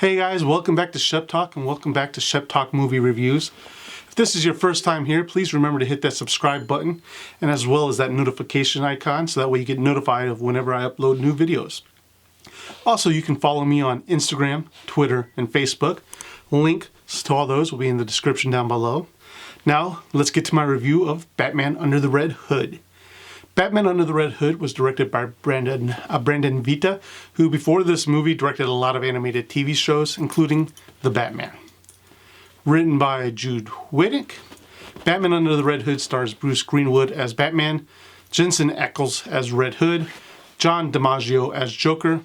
Hey guys, welcome back to Shep Talk and welcome back to Shep Talk Movie Reviews. If this is your first time here, please remember to hit that subscribe button and as well as that notification icon so that way you get notified of whenever I upload new videos. Also, you can follow me on Instagram, Twitter, and Facebook. Links to all those will be in the description down below. Now, let's get to my review of Batman Under the Red Hood. Batman Under the Red Hood was directed by Brandon Vita, who before this movie directed a lot of animated TV shows, including The Batman. Written by Jude Winick, Batman Under the Red Hood stars Bruce Greenwood as Batman, Jensen Ackles as Red Hood, John DiMaggio as Joker,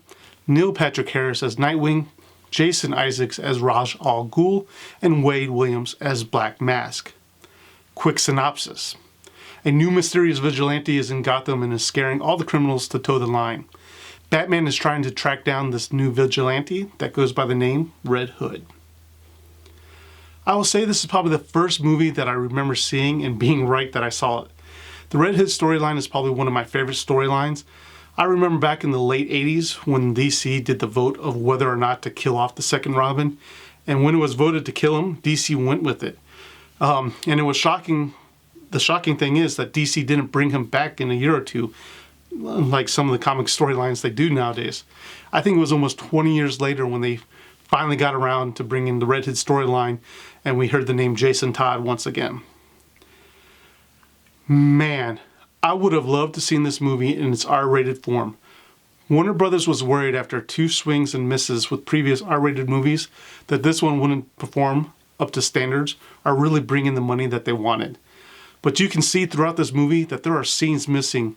Neil Patrick Harris as Nightwing, Jason Isaacs as Ra's al Ghul, and Wade Williams as Black Mask. Quick synopsis. A new mysterious vigilante is in Gotham and is scaring all the criminals to toe the line. Batman is trying to track down this new vigilante that goes by the name Red Hood. I will say this is probably the first movie that I remember seeing and being right that I saw it. The Red Hood storyline is probably one of my favorite storylines. I remember back in the late 80s when DC did the vote of whether or not to kill off the second Robin, and when it was voted to kill him, DC went with it. And it was shocking. The shocking thing is that DC didn't bring him back in a year or two, like some of the comic storylines they do nowadays. I think it was almost 20 years later when they finally got around to bringing the Red Hood storyline, and we heard the name Jason Todd once again. Man, I would have loved to seen this movie in its R-rated form. Warner Brothers was worried after two swings and misses with previous R-rated movies that this one wouldn't perform up to standards or really bring in the money that they wanted. But you can see throughout this movie that there are scenes missing.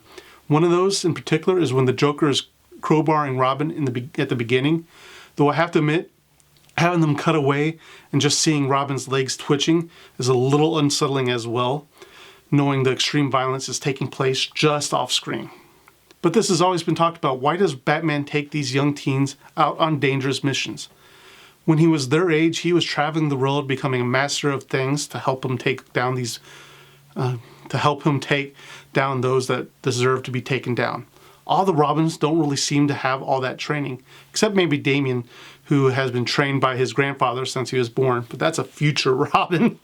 One of those in particular is when the Joker is crowbarring Robin at the beginning. Though I have to admit, having them cut away and just seeing Robin's legs twitching is a little unsettling as well, knowing the extreme violence is taking place just off screen. But this has always been talked about. Why does Batman take these young teens out on dangerous missions? When he was their age, he was traveling the world, becoming a master of things to help him take down those that deserve to be taken down. All the Robins don't really seem to have all that training, except maybe Damian, who has been trained by his grandfather since he was born, but that's a future Robin.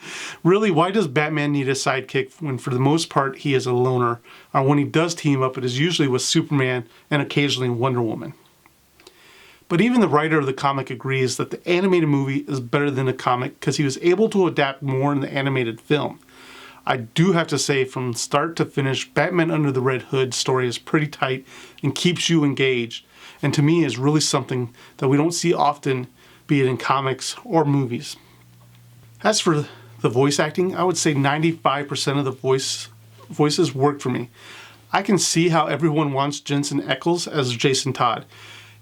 Really, why does Batman need a sidekick when for the most part he is a loner, or when he does team up it is usually with Superman and occasionally Wonder Woman? But even the writer of the comic agrees that the animated movie is better than the comic because he was able to adapt more in the animated film. I do have to say, from start to finish, Batman Under the Red Hood story is pretty tight and keeps you engaged, and to me is really something that we don't see often, be it in comics or movies. As for the voice acting, I would say 95% of the voices work for me. I can see how everyone wants Jensen Ackles as Jason Todd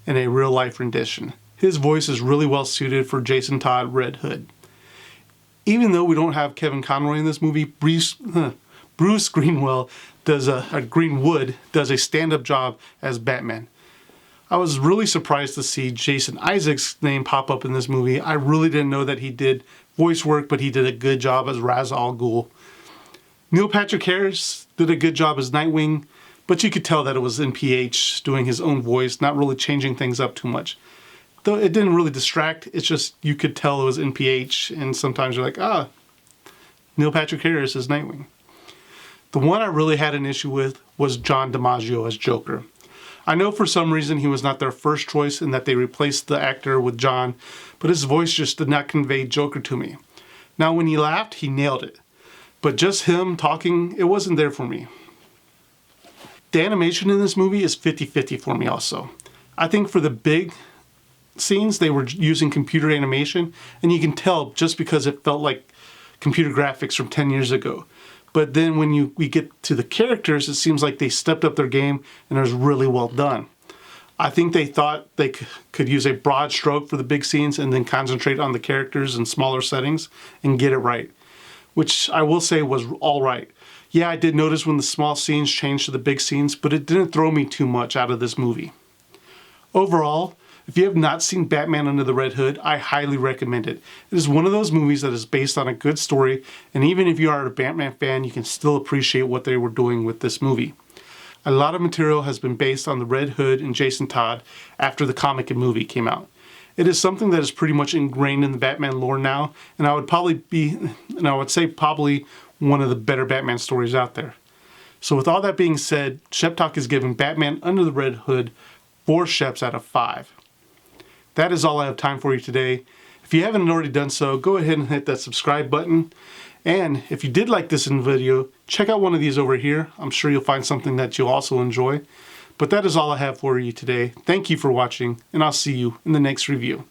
in a real-life rendition. His voice is really well suited for Jason Todd Red Hood. Even though we don't have Kevin Conroy in this movie, Bruce Greenwood does a stand-up job as Batman. I was really surprised to see Jason Isaacs' name pop up in this movie. I really didn't know that he did voice work, but he did a good job as Ra's al Ghul. Neil Patrick Harris did a good job as Nightwing, but you could tell that it was NPH doing his own voice, not really changing things up too much. Though it didn't really distract, it's just you could tell it was NPH, and sometimes you're like, Neil Patrick Harris is Nightwing. The one I really had an issue with was John DiMaggio as Joker. I know for some reason he was not their first choice and that they replaced the actor with John, but his voice just did not convey Joker to me. Now when he laughed, he nailed it. But just him talking, it wasn't there for me. The animation in this movie is 50-50 for me also. I think for the big scenes, they were using computer animation, and you can tell just because it felt like computer graphics from 10 years ago. But then when we get to the characters, it seems like they stepped up their game, and it was really well done. I think they thought they could use a broad stroke for the big scenes and then concentrate on the characters in smaller settings and get it right, which I will say was all right. Yeah, I did notice when the small scenes changed to the big scenes, but it didn't throw me too much out of this movie. Overall, if you have not seen Batman Under the Red Hood, I highly recommend it. It is one of those movies that is based on a good story, and even if you are a Batman fan, you can still appreciate what they were doing with this movie. A lot of material has been based on the Red Hood and Jason Todd after the comic and movie came out. It is something that is pretty much ingrained in the Batman lore now, and I would say probably one of the better Batman stories out there. So with all that being said, Shep Talk is giving Batman Under the Red Hood 4 Sheps out of 5. That is all I have time for you today. If you haven't already done so, go ahead and hit that subscribe button. And if you did like this video, check out one of these over here. I'm sure you'll find something that you'll also enjoy. But that is all I have for you today. Thank you for watching, and I'll see you in the next review.